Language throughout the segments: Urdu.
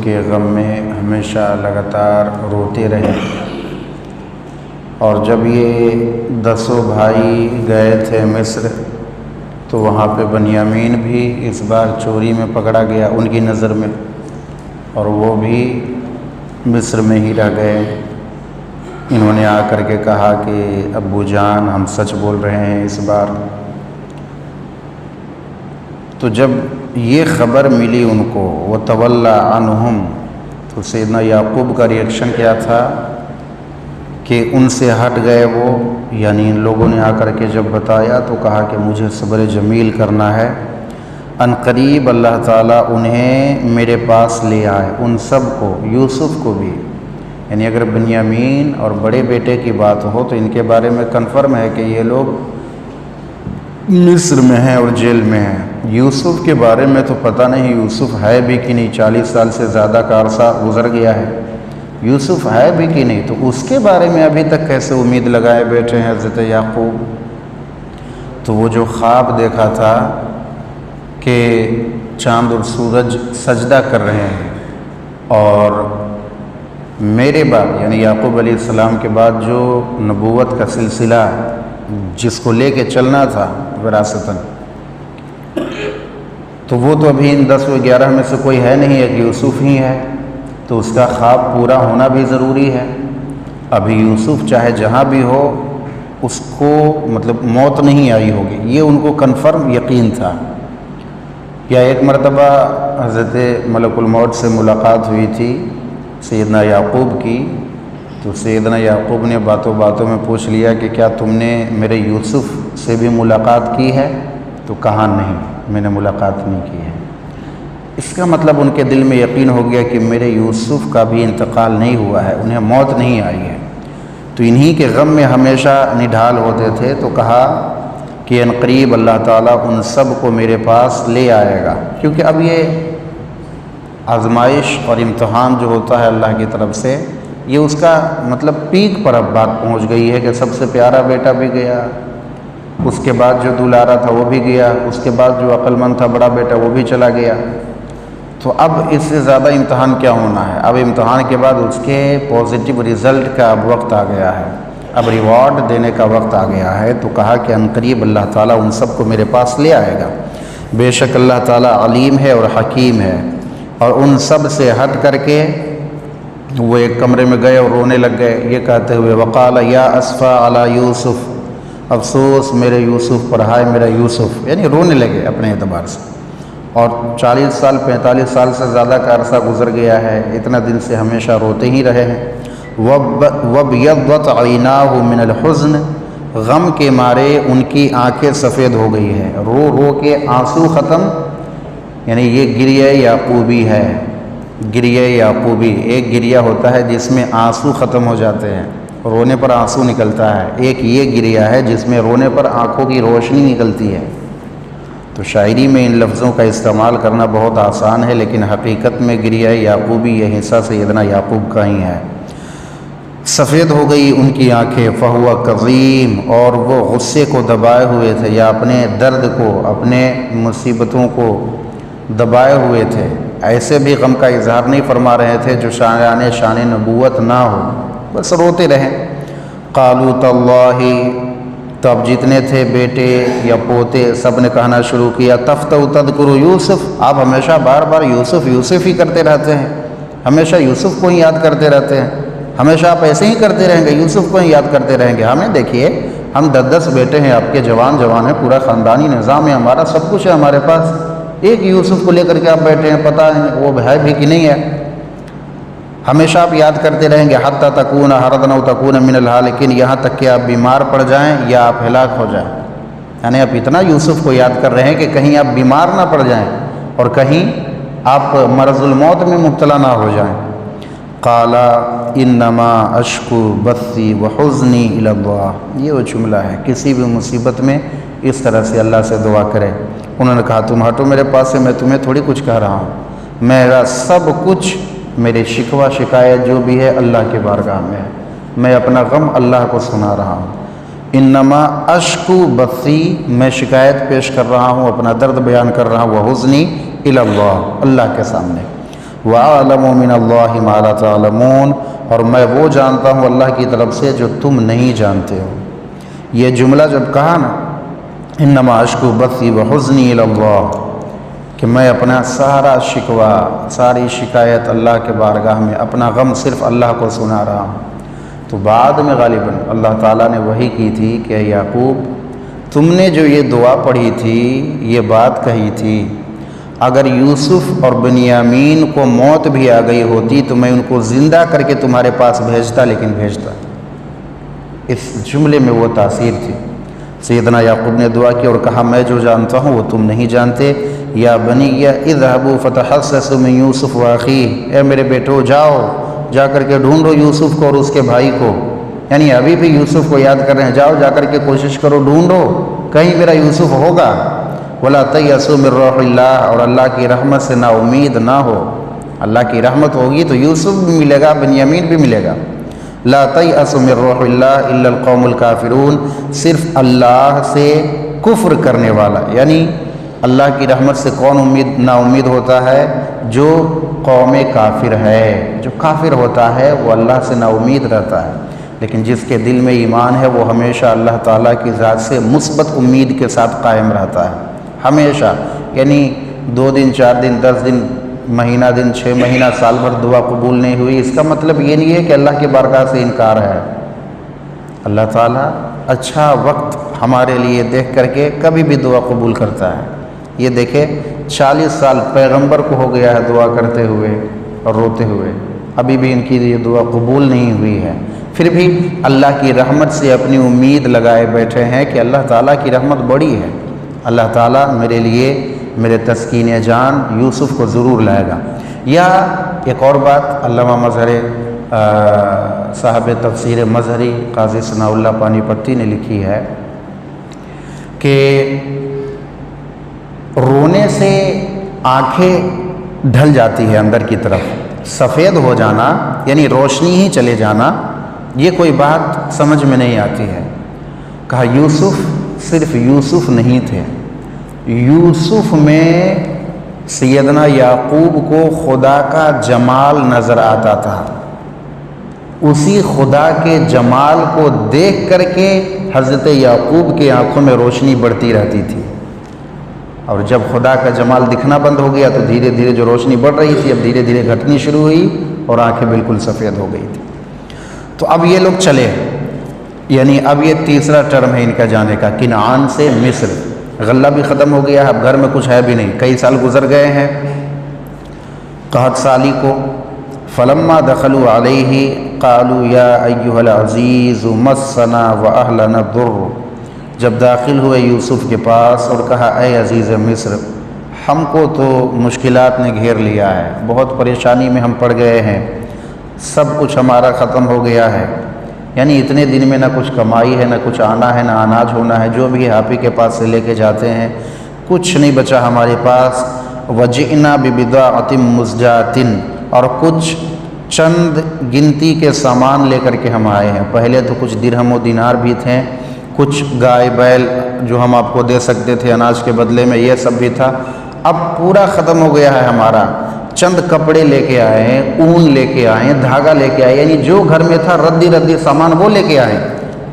کے غم میں ہمیشہ لگاتار روتے رہے، اور جب یہ 10 بھائی گئے تھے مصر تو وہاں پہ بنیامین بھی اس بار چوری میں پکڑا گیا ان کی نظر میں، اور وہ بھی مصر میں ہی رہ گئے۔ انہوں نے آ کر کے کہا کہ ابو جان ہم سچ بول رہے ہیں اس بار۔ تو جب یہ خبر ملی ان کو وَتَوَلَّى عَنْهُمْ، تو سیدنا یعقوب کا ریئیکشن کیا تھا کہ ان سے ہٹ گئے وہ، یعنی ان لوگوں نے آ کر کے جب بتایا تو کہا کہ مجھے صبر جمیل کرنا ہے، ان قریب اللہ تعالیٰ انہیں میرے پاس لے آئے، ان سب کو، یوسف کو بھی، یعنی اگر بنیامین اور بڑے بیٹے کی بات ہو تو ان کے بارے میں کنفرم ہے کہ یہ لوگ مصر میں ہیں اور جیل میں ہیں۔ یوسف کے بارے میں تو پتہ نہیں یوسف ہے بھی کہ نہیں، 40 سال سے زیادہ کا عرصہ گزر گیا ہے، یوسف ہے بھی کہ نہیں، تو اس کے بارے میں ابھی تک کیسے امید لگائے بیٹھے ہیں حضرت یعقوب؟ تو وہ جو خواب دیکھا تھا کہ چاند اور سورج سجدہ کر رہے ہیں، اور میرے بعد یعنی یعقوب علیہ السلام کے بعد جو نبوت کا سلسلہ جس کو لے کے چلنا تھا وراثتاً، تو وہ تو ابھی ان 10 و 11 میں سے کوئی ہے نہیں، ایک یوسف ہی ہے، تو اس کا خواب پورا ہونا بھی ضروری ہے۔ ابھی یوسف چاہے جہاں بھی ہو اس کو مطلب موت نہیں آئی ہوگی، یہ ان کو کنفرم یقین تھا۔ یا ایک مرتبہ حضرت ملک الموت سے ملاقات ہوئی تھی سیدنا یعقوب کی، تو سیدنا یعقوب نے باتوں باتوں میں پوچھ لیا کہ کیا تم نے میرے یوسف سے بھی ملاقات کی ہے؟ تو کہا نہیں، میں نے ملاقات نہیں کی ہے۔ اس کا مطلب ان کے دل میں یقین ہو گیا کہ میرے یوسف کا بھی انتقال نہیں ہوا ہے، انہیں موت نہیں آئی ہے، تو انہی کے غم میں ہمیشہ نڈھال ہوتے تھے۔ تو کہا کہ ان قریب اللہ تعالیٰ ان سب کو میرے پاس لے آئے گا، کیونکہ اب یہ آزمائش اور امتحان جو ہوتا ہے اللہ کی طرف سے، یہ اس کا مطلب پیک پر اب بات پہنچ گئی ہے کہ سب سے پیارا بیٹا بھی گیا، اس کے بعد جو دولارا تھا وہ بھی گیا، اس کے بعد جو عقل مند تھا بڑا بیٹا وہ بھی چلا گیا، تو اب اس سے زیادہ امتحان کیا ہونا ہے؟ اب امتحان کے بعد اس کے پازیٹیو رزلٹ کا اب وقت آ گیا ہے، اب ریوارڈ دینے کا وقت آ گیا ہے۔ تو کہا کہ ان قریب اللہ تعالیٰ ان سب کو میرے پاس لے آئے گا، بے شک اللہ تعالیٰ علیم ہے اور حکیم ہے۔ اور ان سب سے ہٹ کر کے وہ ایک کمرے میں گئے اور رونے لگ گئے، یہ کہتے ہوئے وقال یا اسفا علی یوسف، افسوس میرے یوسف پر، ہائے میرا یوسف، یعنی رونے لگے اپنے اعتبار سے۔ اور 40 سال 45 سال سے زیادہ کا عرصہ گزر گیا ہے، اتنا دن سے ہمیشہ روتے ہی رہے ہیں۔ وَابْيَضَّتْ عَيْنَاهُ مِنَ الْحُزْنِ، غم کے مارے ان کی آنکھیں سفید ہو گئی ہیں، رو رو کے آنسو ختم، یعنی یہ گریہ یعقوبی ہے، گریہ یعقوبی۔ ایک گریہ ہوتا ہے جس میں آنسو ختم ہو جاتے ہیں، رونے پر آنسو نکلتا ہے، ایک یہ گریہ ہے جس میں رونے پر آنکھوں کی روشنی نکلتی ہے۔ تو شاعری میں ان لفظوں کا استعمال کرنا بہت آسان ہے، لیکن حقیقت میں گریہ یعقوبی یہ حصہ سیدنا یعقوب کا ہی ہے۔ سفید ہو گئی ان کی آنکھیں، فَهُوَ كَظِيمٌ، اور وہ غصے کو دبائے ہوئے تھے، یا اپنے درد کو، اپنے مصیبتوں کو دبائے ہوئے تھے، ایسے بھی غم کا اظہار نہیں فرما رہے تھے جو شان نبوت نہ ہو، بس روتے رہے۔ قَالُوا تَاللَّهِ، تو اب جتنے تھے بیٹے یا پوتے سب نے کہنا شروع کیا تفتو تذکر یوسف، آپ ہمیشہ بار بار یوسف یوسف ہی کرتے رہتے ہیں، ہمیشہ یوسف کو ہی یاد کرتے رہتے ہیں، ہمیشہ آپ ایسے ہی کرتے رہیں گے، یوسف کو ہی یاد کرتے رہیں گے۔ ہمیں دیکھیے، ہم 10 بیٹے ہیں آپ کے، جوان ہیں، پورا خاندانی نظام ہے ہمارا، سب کچھ ہے ہمارے پاس، ایک یوسف کو لے کر کے آپ بیٹھے ہیں، پتہ ہے وہ ہے بھی کہ نہیں ہے، ہمیشہ آپ یاد کرتے رہیں گے حتی تکون حردن و تکون من الہالکین، یہاں تک کہ آپ بیمار پڑ جائیں یا آپ ہلاک ہو جائیں، یعنی آپ اتنا یوسف کو یاد کر رہے ہیں کہ کہیں آپ بیمار نہ پڑ جائیں اور کہیں آپ مرض الموت میں مبتلا نہ ہو جائیں۔ قال انما اشکو بثی وحزنی الی اللہ، یہ وہ جملہ ہے، کسی بھی مصیبت میں اس طرح سے اللہ سے دعا کرے۔ انہوں نے کہا تم ہٹو میرے پاس سے، میں تمہیں تھوڑی کچھ کہہ رہا ہوں، میرا سب کچھ، میرے شکوہ شکایت جو بھی ہے اللہ کے بارگاہ میں ہے، میں اپنا غم اللہ کو سنا رہا ہوں۔ انما اشکو بثی، میں شکایت پیش کر رہا ہوں، اپنا درد بیان کر رہا ہوں، وحزنی الی اللہ، اللہ کے سامنے۔ وَأَعْلَمُ مِنَ اللَّهِ مَا لَا تَعْلَمُونَ، اور میں وہ جانتا ہوں اللہ کی طرف سے جو تم نہیں جانتے ہو۔ یہ جملہ جب کہا نا انما اشکو بثی وحزنی الی اللہ، کہ میں اپنا سارا شکوہ، ساری شکایت اللہ کے بارگاہ میں، اپنا غم صرف اللہ کو سنا رہا ہوں، تو بعد میں غالباً اللہ تعالیٰ نے وحی کی تھی کہ یعقوب تم نے جو یہ دعا پڑھی تھی، یہ بات کہی تھی، اگر یوسف اور بنیامین کو موت بھی آ گئی ہوتی تو میں ان کو زندہ کر کے تمہارے پاس بھیجتا، لیکن بھیجتا۔ اس جملے میں وہ تاثیر تھی۔ سیدنا یعقوب نے دعا کی اور کہا میں جو جانتا ہوں وہ تم نہیں جانتے۔ یا بنی اذهبوا فتحسسوا من یوسف واخیہ، اے میرے بیٹو جاؤ، جا کر کے ڈھونڈو یوسف کو اور اس کے بھائی کو، یعنی ابھی بھی یوسف کو یاد کر رہے ہیں، جاؤ جا کر کے کوشش کرو، ڈھونڈو، کہیں میرا یوسف ہوگا۔ ولا تیأسوا من روح اللہ، اور اللہ کی رحمت سے نا امید نہ ہو، اللہ کی رحمت ہوگی تو یوسف بھی ملے گا، بنیامین بھی ملے گا۔ لا تیأسوا من روح اللہ الا القوم الکافرون، صرف اللہ سے کفر کرنے والا، یعنی اللہ کی رحمت سے کون نا امید ہوتا ہے؟ جو قوم کافر ہے، جو کافر ہوتا ہے وہ اللہ سے نا امید رہتا ہے، لیکن جس کے دل میں ایمان ہے وہ ہمیشہ اللہ تعالیٰ کی ذات سے مثبت امید کے ساتھ قائم رہتا ہے، ہمیشہ۔ یعنی 2 دن 4 دن 10 دن مہینہ دن 6 مہینہ سال بھر دعا قبول نہیں ہوئی، اس کا مطلب یہ نہیں ہے کہ اللہ کی بارگاہ سے انکار ہے۔ اللہ تعالیٰ اچھا وقت ہمارے لیے دیکھ کر کے کبھی بھی دعا قبول کرتا ہے۔ یہ دیکھیں 40 سال پیغمبر کو ہو گیا ہے دعا کرتے ہوئے اور روتے ہوئے، ابھی بھی ان کی یہ دعا قبول نہیں ہوئی ہے، پھر بھی اللہ کی رحمت سے اپنی امید لگائے بیٹھے ہیں کہ اللہ تعالیٰ کی رحمت بڑی ہے، اللہ تعالیٰ میرے لیے میرے تسکین جان یوسف کو ضرور لائے گا۔ یا ایک اور بات علامہ مظہری صاحب تفسیر مظہری قاضی ثناء اللہ پانی پتی نے لکھی ہے کہ رونے سے آنکھیں ڈھل جاتی ہے اندر کی طرف، سفید ہو جانا یعنی روشنی ہی چلے جانا، یہ کوئی بات سمجھ میں نہیں آتی ہے۔ کہا یوسف صرف یوسف نہیں تھے، یوسف میں سیدنا یعقوب کو خدا کا جمال نظر آتا تھا، اسی خدا کے جمال کو دیکھ کر کے حضرت یعقوب کے آنکھوں میں روشنی بڑھتی رہتی تھی، اور جب خدا کا جمال دکھنا بند ہو گیا تو دھیرے دھیرے جو روشنی بڑھ رہی تھی اب دھیرے دھیرے گھٹنی شروع ہوئی اور آنکھیں بالکل سفید ہو گئی تھی۔ تو اب یہ لوگ چلے، یعنی اب یہ تیسرا ٹرم ہے ان کا جانے کا، کنعان سے مصر، غلہ بھی ختم ہو گیا، اب گھر میں کچھ ہے بھی نہیں، کئی سال گزر گئے ہیں قحط سالی کو۔ فلما دخلوا علیہ قالوا یا ایھا العزیز مسنا واہلنا الضر، جب داخل ہوئے یوسف کے پاس اور کہا اے عزیز مصر، ہم کو تو مشکلات نے گھیر لیا ہے، بہت پریشانی میں ہم پڑ گئے ہیں، سب کچھ ہمارا ختم ہو گیا ہے، یعنی اتنے دن میں نہ کچھ کمائی ہے، نہ کچھ آنا ہے، نہ اناج ہونا ہے، جو بھی آپ ہی کے پاس سے لے کے جاتے ہیں کچھ نہیں بچا ہمارے پاس۔ وجئنا ببضاعۃ مزجاۃ، اور کچھ چند گنتی کے سامان لے کر کے ہم آئے ہیں، پہلے تو کچھ درہم و دینار بھی تھے، کچھ گائے بیل جو ہم آپ کو دے سکتے تھے اناج کے بدلے میں، یہ سب بھی تھا، اب پورا ختم ہو گیا ہے ہمارا۔ چند کپڑے لے کے آئے ہیں، اون لے کے آئے ہیں، دھاگا لے کے آئے، یعنی جو گھر میں تھا ردی سامان وہ لے کے آئے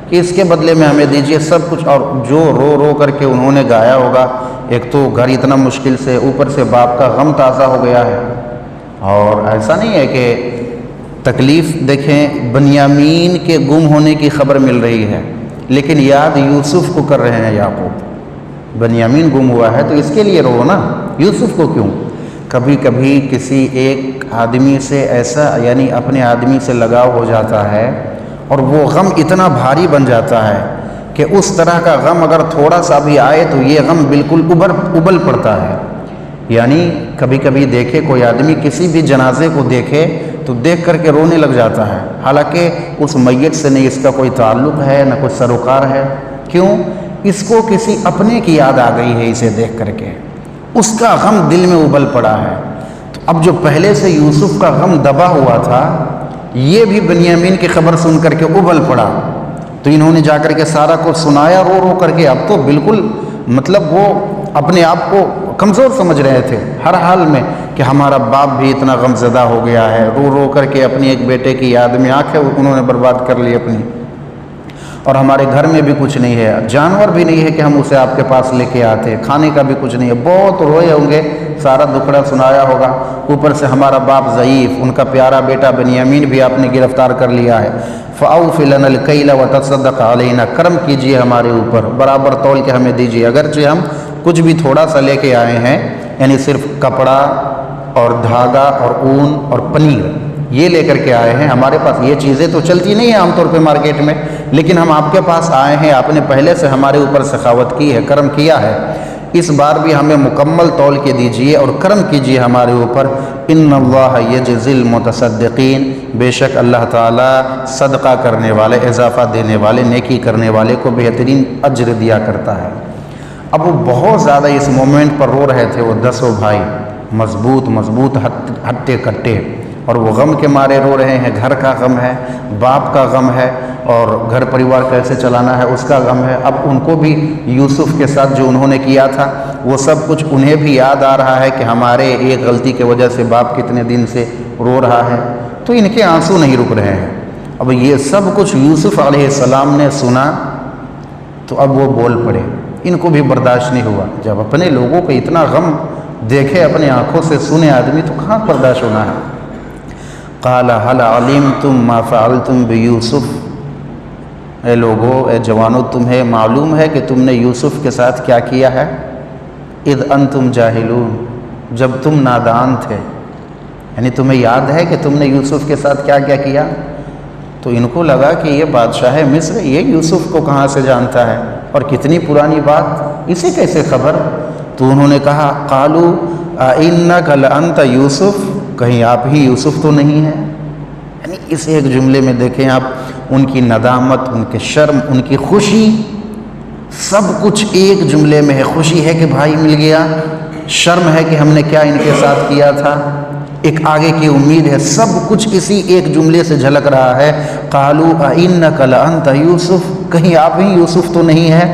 کہ اس کے بدلے میں ہمیں دیجئے سب کچھ۔ اور جو رو رو کر کے انہوں نے گایا ہوگا، ایک تو گھر اتنا مشکل سے، اوپر سے باپ کا غم تازہ ہو گیا ہے، اور ایسا نہیں ہے کہ تکلیف دیکھیں بنیامین کے گم ہونے کی خبر مل رہی ہے، لیکن یاد یوسف کو کر رہے ہیں یعقوب، بنیامین گم ہوا ہے تو اس کے لیے رو نا، یوسف کو کیوں؟ کبھی کبھی کسی ایک آدمی سے ایسا یعنی اپنے آدمی سے لگاؤ ہو جاتا ہے اور وہ غم اتنا بھاری بن جاتا ہے کہ اس طرح کا غم اگر تھوڑا سا بھی آئے تو یہ غم بالکل ابل پڑتا ہے۔ یعنی کبھی کبھی دیکھے کوئی آدمی کسی بھی جنازے کو دیکھے تو دیکھ کر کے رونے لگ جاتا ہے، حالانکہ اس میت سے نہیں اس کا کوئی تعلق ہے نہ کوئی سروکار ہے، کیوں؟ اس کو کسی اپنے کی یاد آ گئی ہے اسے دیکھ کر کے، اس کا غم دل میں ابل پڑا ہے۔ تو اب جو پہلے سے یوسف کا غم دبا ہوا تھا یہ بھی بنیامین کی خبر سن کر کے ابل پڑا، تو انہوں نے جا کر کے سارا کچھ سنایا رو رو کر کے، اب تو بالکل مطلب وہ اپنے آپ کو کمزور سمجھ رہے تھے ہر حال میں کہ ہمارا باپ بھی اتنا غم زدہ ہو گیا ہے، رو رو کر کے اپنی ایک بیٹے کی یاد میں آنکھیں انہوں نے برباد کر لی اپنی، اور ہمارے گھر میں بھی کچھ نہیں ہے، جانور بھی نہیں ہے کہ ہم اسے آپ کے پاس لے کے آتے، کھانے کا بھی کچھ نہیں ہے، بہت روئے ہوں گے، سارا دکھڑا سنایا ہوگا، اوپر سے ہمارا باپ ضعیف، ان کا پیارا بیٹا بنیامین بھی آپ نے گرفتار کر لیا ہے، فَأَوْفِ لَنَا الْكَيْلَ وَتَصَدَّقْ عَلَيْنَا، کرم کیجئے ہمارے اوپر، برابر تول کے ہمیں دیجئے، اگرچہ ہم کچھ بھی تھوڑا سا لے کے آئے ہیں، یعنی صرف کپڑا اور دھاگا اور اون اور پنیر یہ لے کر کے آئے ہیں، ہمارے پاس یہ چیزیں تو چلتی نہیں ہیں عام طور پہ مارکیٹ میں، لیکن ہم آپ کے پاس آئے ہیں، آپ نے پہلے سے ہمارے اوپر سخاوت کی ہے، کرم کیا ہے، اس بار بھی ہمیں مکمل تول کے دیجئے اور کرم کیجئے ہمارے اوپر، ان اللہ یجزی المتصدقین، بے شک اللہ تعالیٰ صدقہ کرنے والے، اضافہ دینے والے، نیکی کرنے والے کو بہترین اجر دیا کرتا ہے۔ اب وہ بہت زیادہ اس مومنٹ پر رو رہے تھے، وہ 10 بھائی مضبوط ہٹے کٹے، اور وہ غم کے مارے رو رہے ہیں، گھر کا غم ہے، باپ کا غم ہے، اور گھر پریوار کیسے چلانا ہے اس کا غم ہے۔ اب ان کو بھی یوسف کے ساتھ جو انہوں نے کیا تھا وہ سب کچھ انہیں بھی یاد آ رہا ہے کہ ہمارے ایک غلطی کی وجہ سے باپ کتنے دن سے رو رہا ہے، تو ان کے آنسو نہیں رک رہے ہیں۔ اب یہ سب کچھ یوسف علیہ السلام نے سنا تو اب وہ بول پڑے، ان کو بھی برداشت نہیں ہوا، جب اپنے لوگوں کو اتنا غم دیکھے، اپنے آنکھوں سے سنے آدمی تو کہاں برداشت ہونا ہے۔ قال هل علمتم ما فعلتم بیوسف، اے لوگو، اے جوانو، تمہیں معلوم ہے کہ تم نے یوسف کے ساتھ کیا کیا ہے؟ اذ انتم جاہلون، جب تم نادان تھے، یعنی تمہیں یاد ہے کہ تم نے یوسف کے ساتھ کیا کیا کیا؟ تو ان کو لگا کہ یہ بادشاہ مصر یہ یوسف کو کہاں سے جانتا ہے، اور کتنی پرانی بات، اسے کیسے خبر؟ تو انہوں نے کہا قالوا اِنَّكَ لَأَنْتَ یوسف، کہیں آپ ہی یوسف تو نہیں ہیں؟ یعنی اس ایک جملے میں دیکھیں آپ ان کی ندامت، ان کے شرم، ان کی خوشی، سب کچھ ایک جملے میں ہے۔ خوشی ہے کہ بھائی مل گیا، شرم ہے کہ ہم نے کیا ان کے ساتھ کیا تھا، ایک آگے کی امید ہے، سب کچھ اسی ایک جملے سے جھلک رہا ہے۔ قالوا اِنَّكَ لَأَنْتَ یوسف، کہیں آپ ہی یوسف تو نہیں ہے؟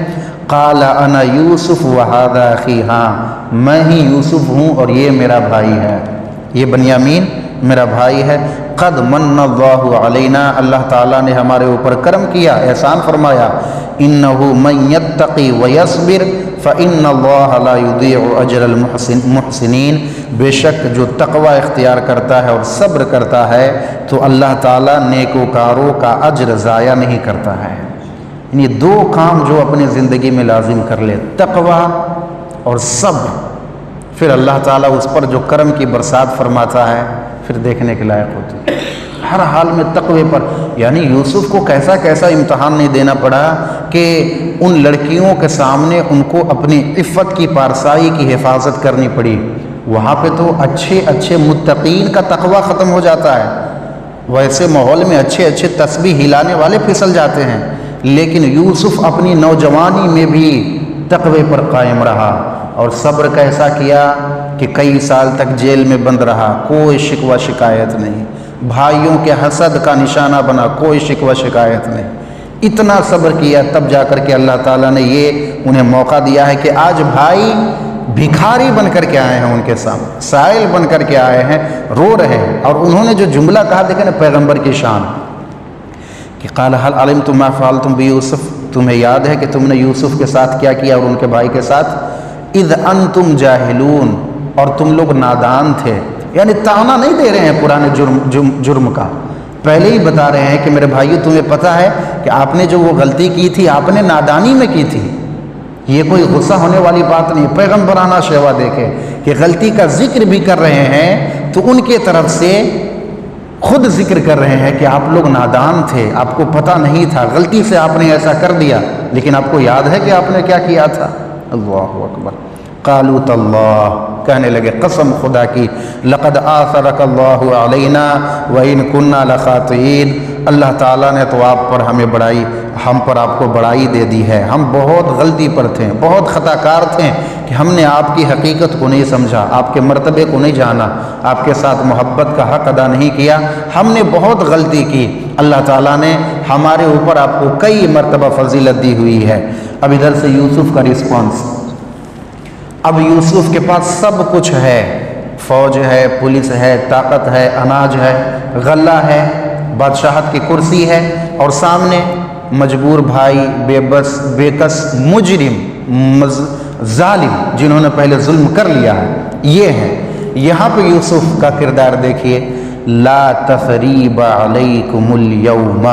قال انا یوسف وہذا اخی، ہاں میں ہی یوسف ہوں اور یہ میرا بھائی ہے، یہ بنیامین میرا بھائی ہے۔ قد من اللہ علینا، اللہ تعالیٰ نے ہمارے اوپر کرم کیا، احسان فرمایا۔ انہ من یتقی ویصبر فإن اللہ لا یضیع اجر المحسنین، بے شک جو تقوی اختیار کرتا ہے اور صبر کرتا ہے تو اللہ تعالیٰ نیکوکاروں کا اجر ضائع نہیں کرتا ہے۔ یعنی دو کام جو اپنی زندگی میں لازم کر لے، تقوی اور صبر، پھر اللہ تعالیٰ اس پر جو کرم کی برسات فرماتا ہے پھر دیکھنے کے لائق ہوتی ہے۔ ہر حال میں تقوی پر، یعنی یوسف کو کیسا کیسا امتحان نہیں دینا پڑا کہ ان لڑکیوں کے سامنے ان کو اپنی عفت کی پارسائی کی حفاظت کرنی پڑی۔ وہاں پہ تو اچھے متقین کا تقوی ختم ہو جاتا ہے، ویسے ماحول میں اچھے تسبیح ہلانے والے پھسل جاتے ہیں، لیکن یوسف اپنی نوجوانی میں بھی تقوی پر قائم رہا، اور صبر کیسا کیا کہ کئی سال تک جیل میں بند رہا، کوئی شکوہ شکایت نہیں، بھائیوں کے حسد کا نشانہ بنا، کوئی شکوہ شکایت نہیں، اتنا صبر کیا، تب جا کر کے اللہ تعالیٰ نے یہ انہیں موقع دیا ہے کہ آج بھائی بھکاری بن کر کے آئے ہیں ان کے سامنے، سائل بن کر کے آئے ہیں، رو رہے ہیں، اور انہوں نے جو جملہ کہا دیکھیں نا پیغمبر کی شان، کہ قال هل علمتم ما فعلتم بیوسف، تمہیں یاد ہے کہ تم نے یوسف کے ساتھ کیا کیا اور ان کے بھائی کے ساتھ؟ اذ انتم جاہلون، اور تم لوگ نادان تھے، یعنی تانا نہیں دے رہے ہیں پرانے جرم کا، پہلے ہی بتا رہے ہیں کہ میرے بھائیو تمہیں پتہ ہے کہ آپ نے جو وہ غلطی کی تھی آپ نے نادانی میں کی تھی، یہ کوئی غصہ ہونے والی بات نہیں، پیغمبرانہ شیوا دیکھے کہ غلطی کا ذکر بھی کر رہے ہیں تو ان کے طرف سے خود ذکر کر رہے ہیں کہ آپ لوگ نادان تھے، آپ کو پتہ نہیں تھا، غلطی سے آپ نے ایسا کر دیا، لیکن آپ کو یاد ہے کہ آپ نے کیا کیا تھا؟ اللہ اکبر۔ قالوا تاللہ، کہنے لگے قسم خدا کی، لقد آثرک اللہ علینا وإن كنا لخاطئین، اللہ تعالیٰ نے تو آپ پر ہمیں بڑائی، ہم پر آپ کو بڑائی دے دی ہے، ہم بہت غلطی پر تھے، بہت خطا کار تھے کہ ہم نے آپ کی حقیقت کو نہیں سمجھا، آپ کے مرتبے کو نہیں جانا، آپ کے ساتھ محبت کا حق ادا نہیں کیا، ہم نے بہت غلطی کی، اللہ تعالیٰ نے ہمارے اوپر آپ کو کئی مرتبہ فضیلت دی ہوئی ہے۔ اب ادھر سے یوسف کا رسپانس، اب یوسف کے پاس سب کچھ ہے، فوج ہے، پولیس ہے، طاقت ہے، اناج ہے، غلہ ہے، بادشاہت کی کرسی ہے، اور سامنے مجبور بھائی، بے بس، بے کس، مجرم، ظالم، جنہوں نے پہلے ظلم کر لیا ہے، یہ ہے۔ یہاں پہ یوسف کا کردار دیکھیے، لا تثریب علیکم اليوم،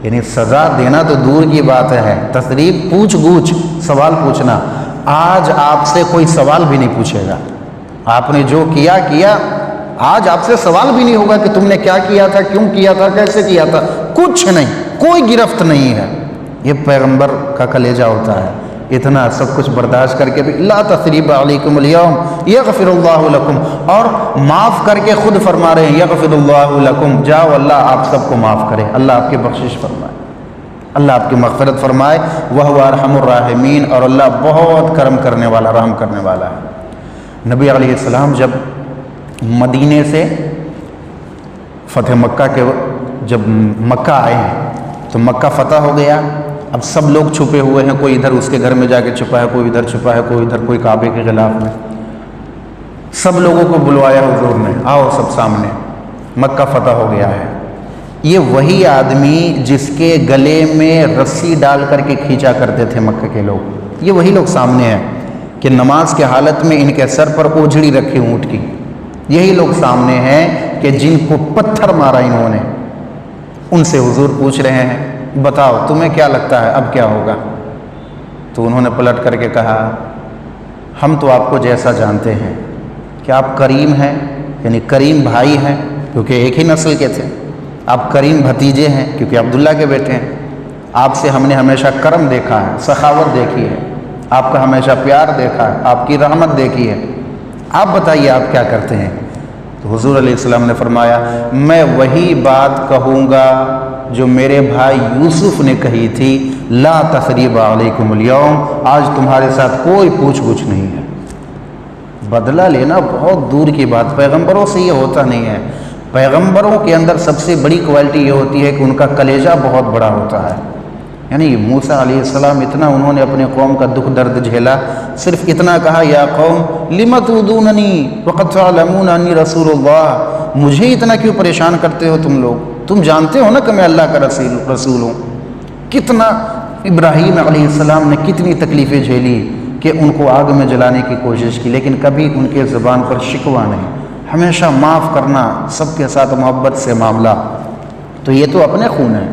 یعنی سزا دینا تو دور کی بات ہے، تثریب پوچھ گچھ، سوال پوچھنا، آج آپ سے کوئی سوال بھی نہیں پوچھے گا، آپ نے جو کیا آج آپ سے سوال بھی نہیں ہوگا کہ تم نے کیا کیا تھا، کیوں کیا تھا، کیسے کیا تھا، کچھ نہیں، کوئی گرفت نہیں ہے۔ یہ پیغمبر کا کلیجہ ہوتا ہے، اتنا سب کچھ برداشت کر کے بھی لا تثریب علیکم اليوم یغفر اللہ لکم، اور معاف کر کے خود فرما رہے ہیں یغفر اللہ لکم، جاؤ اللہ آپ سب کو معاف کرے، اللہ آپ کی بخشش فرمائے، اللہ آپ کی مغفرت فرمائے، وَهُوَ أَرْحَمُ الراحمین، اور اللہ بہت کرم کرنے والا، رحم کرنے والا ہے۔ نبی علیہ السلام جب مدینے سے فتح مکہ کے جب مکہ آئے ہیں تو مکہ فتح ہو گیا، اب سب لوگ چھپے ہوئے ہیں، کوئی ادھر اس کے گھر میں جا کے چھپا ہے، کوئی ادھر چھپا ہے، کوئی ادھر، کوئی کعبے کے خلاف میں، سب لوگوں کو بلوایا حضور نے، آؤ سب سامنے، مکہ فتح ہو گیا ہے۔ یہ وہی آدمی جس کے گلے میں رسی ڈال کر کے کھینچا کرتے تھے مکہ کے لوگ، یہ وہی لوگ سامنے ہیں کہ نماز کے حالت میں ان کے سر پر اوجھڑی رکھی اونٹ کی، یہی لوگ سامنے ہیں کہ جن کو پتھر مارا انہوں نے۔ ان سے حضور پوچھ رہے ہیں بتاؤ تمہیں کیا لگتا ہے اب کیا ہوگا؟ تو انہوں نے پلٹ کر کے کہا ہم تو آپ کو جیسا جانتے ہیں کہ آپ کریم ہیں، یعنی کریم بھائی ہیں کیونکہ ایک ہی نسل کے تھے، آپ کریم بھتیجے ہیں کیونکہ عبداللہ کے بیٹے ہیں، آپ سے ہم نے ہمیشہ کرم دیکھا ہے، سخاوت دیکھی ہے، آپ کا ہمیشہ پیار دیکھا ہے، آپ کی رحمت دیکھی ہے، آپ بتائیے آپ کیا کرتے ہیں؟ تو حضور علیہ السلام نے فرمایا میں وہی بات کہوں گا جو میرے بھائی یوسف نے کہی تھی، لا تثریب علیکم اليوم، آج تمہارے ساتھ کوئی پوچھ گچھ نہیں ہے۔ بدلہ لینا بہت دور کی بات، پیغمبروں سے یہ ہوتا نہیں ہے۔ پیغمبروں کے اندر سب سے بڑی کوالٹی یہ ہوتی ہے کہ ان کا کلیجہ بہت بڑا ہوتا ہے، یعنی موسیٰ علیہ السلام اتنا انہوں نے اپنے قوم کا دکھ درد جھیلا، صرف اتنا کہا یا قوم لم تؤذوننی وقد تعلمون انی رسول اللہ، مجھے اتنا کیوں پریشان کرتے ہو تم لوگ، تم جانتے ہو نا کہ میں اللہ کا رسول ہوں۔ کتنا ابراہیم علیہ السلام نے کتنی تکلیفیں جھیلی کہ ان کو آگ میں جلانے کی کوشش کی، لیکن کبھی ان کے زبان پر شکوہ نہیں، ہمیشہ معاف کرنا، سب کے ساتھ محبت سے معاملہ۔ تو یہ تو اپنے خون ہے،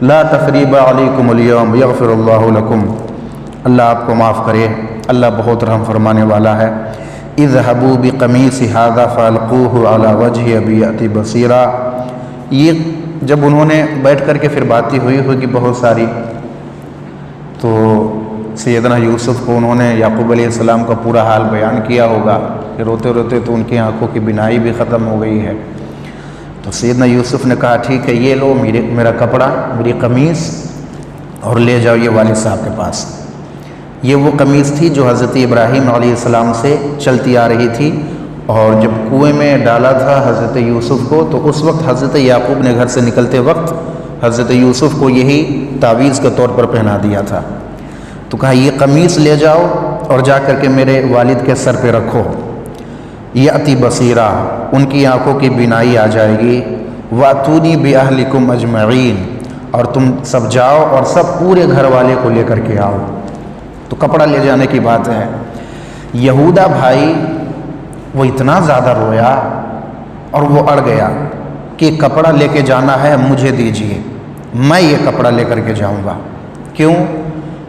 لا تثریب علیکم اليوم یغفر اللہ لکم، اللہ آپ کو معاف کرے، اللہ بہت رحم فرمانے والا ہے۔ اذهبوا بقمیص هذا فالقوه علی وجه ابی یأتی بصیرا، یہ جب انہوں نے بیٹھ کر کے پھر باتیں ہوئی ہوگی بہت ساری، تو سیدنا یوسف کو انہوں نے یعقوب علیہ السلام کا پورا حال بیان کیا ہوگا کہ روتے روتے تو ان کی آنکھوں کی بینائی بھی ختم ہو گئی ہے۔ تو سیدنا یوسف نے کہا ٹھیک ہے یہ لو میرا کپڑا، میری قمیص، اور لے جاؤ یہ والد صاحب کے پاس۔ یہ وہ قمیص تھی جو حضرت ابراہیم علیہ السلام سے چلتی آ رہی تھی، اور جب کنویں میں ڈالا تھا حضرت یوسف کو تو اس وقت حضرت یعقوب نے گھر سے نکلتے وقت حضرت یوسف کو یہی تعویذ کے طور پر پہنا دیا تھا۔ تو کہا یہ قمیص لے جاؤ اور جا کر کے میرے والد کے سر پہ رکھو، یأتی بصیرا، ان کی آنکھوں کی بینائی آ جائے گی، واتونی باہلکم اجمعین، اور تم سب جاؤ اور سب پورے گھر والے کو لے کر کے آؤ۔ تو کپڑا لے جانے کی بات ہے۔ یہودا بھائی وہ اتنا زیادہ رویا اور وہ اڑ گیا کہ کپڑا لے کے جانا ہے مجھے دیجئے، میں یہ کپڑا لے کر کے جاؤں گا۔ کیوں؟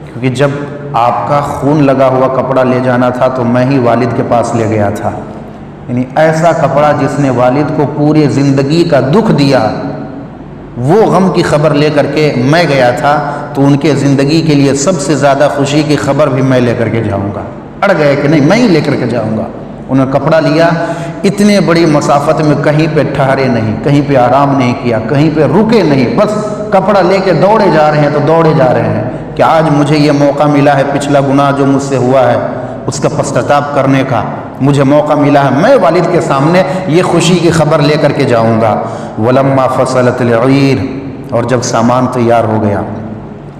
کیونکہ جب آپ کا خون لگا ہوا کپڑا لے جانا تھا تو میں ہی والد کے پاس لے گیا تھا، یعنی ایسا کپڑا جس نے والد کو پورے زندگی کا دکھ دیا، وہ غم کی خبر لے کر کے میں گیا تھا، تو ان کے زندگی کے لیے سب سے زیادہ خوشی کی خبر بھی میں لے کر کے جاؤں گا۔ اڑ گئے کہ نہیں میں ہی لے کر کے جاؤں گا۔ انہوں نے کپڑا لیا، اتنے بڑی مسافت میں کہیں پہ ٹھہرے نہیں، کہیں پہ آرام نہیں کیا، کہیں پہ رکے نہیں، بس کپڑا لے کے دوڑے جا رہے ہیں تو دوڑے جا رہے ہیں کہ آج مجھے یہ موقع ملا ہے، پچھلا گناہ جو مجھ سے ہوا ہے اس کا پشچاتاپ کرنے کا مجھے موقع ملا ہے، میں والد کے سامنے یہ خوشی کی خبر لے کر کے جاؤں گا۔ وَلَمَّا فَصَلَتِ الْعِيرُ، اور جب سامان تیار ہو گیا،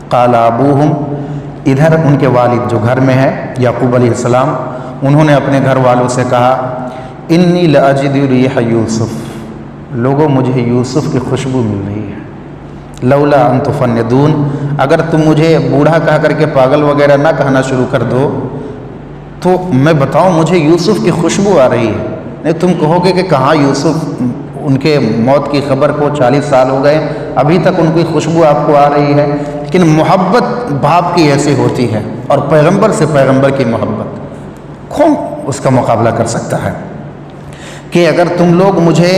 قَالَ أَبُوهُمْ ادھر ان کے والد جو گھر میں ہے یعقوب علیہ السلام، انہوں نے اپنے گھر والوں سے کہا انی لاجد ریح یوسف، لوگوں مجھے یوسف کی خوشبو مل رہی ہے، لولا ان تفندون، اگر تم مجھے بوڑھا کہہ کر کے پاگل وغیرہ نہ کہنا شروع کر دو تو میں بتاؤں مجھے یوسف کی خوشبو آ رہی ہے۔ نہیں تم کہو گے کہ کہاں یوسف، ان کے موت کی خبر کو 40 سال ہو گئے، ابھی تک ان کی خوشبو آپ کو آ رہی ہے۔ لیکن محبت باپ کی ایسی ہوتی ہے، اور پیغمبر سے پیغمبر کی محبت کون اس کا مقابلہ کر سکتا ہے کہ اگر تم لوگ مجھے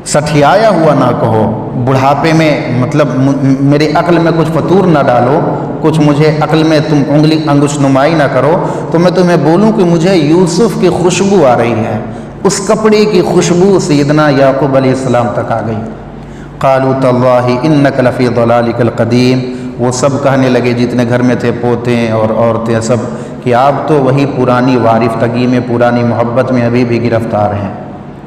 سٹھیایا ہوا نہ کہو، بڑھاپے میں مطلب میری عقل میں کچھ فطور نہ ڈالو، کچھ مجھے عقل میں تم انگش نمائی نہ کرو، تو میں تمہیں بولوں کہ مجھے یوسف کی خوشبو آ رہی ہے۔ اس کپڑے کی خوشبو سیدنا یعقوب علیہ السلام تک آ گئی۔ قالوا تاللہ انک لفی ضلالک القدیم، وہ سب کہنے لگے جتنے گھر میں تھے، پوتے اور عورتیں سب، کہ آپ تو وہی پرانی وارفتگی میں، پرانی محبت میں ابھی بھی گرفتار ہیں،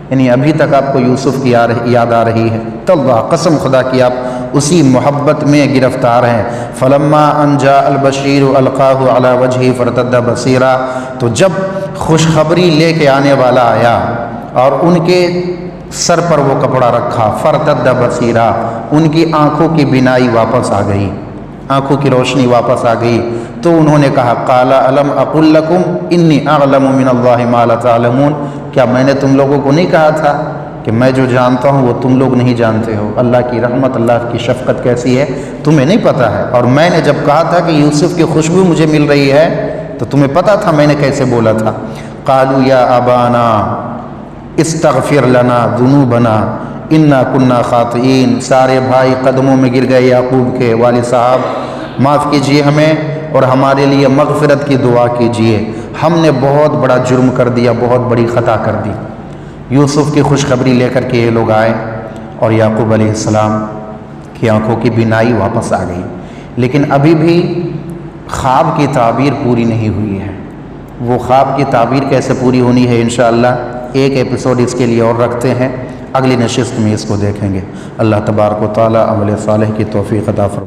یعنی ابھی تک آپ کو یوسف کی یاد آ رہی ہے۔ تاللہ، قسم خدا کی آپ اسی محبت میں گرفتار ہیں۔ فلما ان جاء البشیر القاہ علی وجہہ فرتد بصیرا، تو جب خوشخبری لے کے آنے والا آیا اور ان کے سر پر وہ کپڑا رکھا، فرتد بصیرا، ان کی آنکھوں کی بینائی واپس آ گئی، آنکھوں کی روشنی واپس آ گئی، تو انہوں نے کہا قال الم اقل لکم انی اعلم من اللہ ما لا تعلمون، کیا میں نے تم لوگوں کو نہیں کہا تھا کہ میں جو جانتا ہوں وہ تم لوگ نہیں جانتے ہو؟ اللہ کی رحمت، اللہ کی شفقت کیسی ہے تمہیں نہیں پتہ ہے، اور میں نے جب کہا تھا کہ یوسف کی خوشبو مجھے مل رہی ہے تو تمہیں پتہ تھا میں نے کیسے بولا تھا۔ قالوا یا ابانا استغفر لنا ذنوبنا انا کنا خاطئین، سارے بھائی قدموں میں گر گئے یعقوب کے، والد صاحب معاف کیجئے ہمیں اور ہمارے لیے مغفرت کی دعا کیجئے، ہم نے بہت بڑا جرم کر دیا، بہت بڑی خطا کر دی۔ یوسف کی خوشخبری لے کر کے یہ لوگ آئے اور یعقوب علیہ السلام کی آنکھوں کی بینائی واپس آ گئی، لیکن ابھی بھی خواب کی تعبیر پوری نہیں ہوئی ہے۔ وہ خواب کی تعبیر کیسے پوری ہونی ہے انشاءاللہ ایک ایپیسوڈ اس کے لیے اور رکھتے ہیں، اگلی نشست میں اس کو دیکھیں گے۔ اللہ تبارک و تعالی عمل صالح کی توفیق عطا فرمائے۔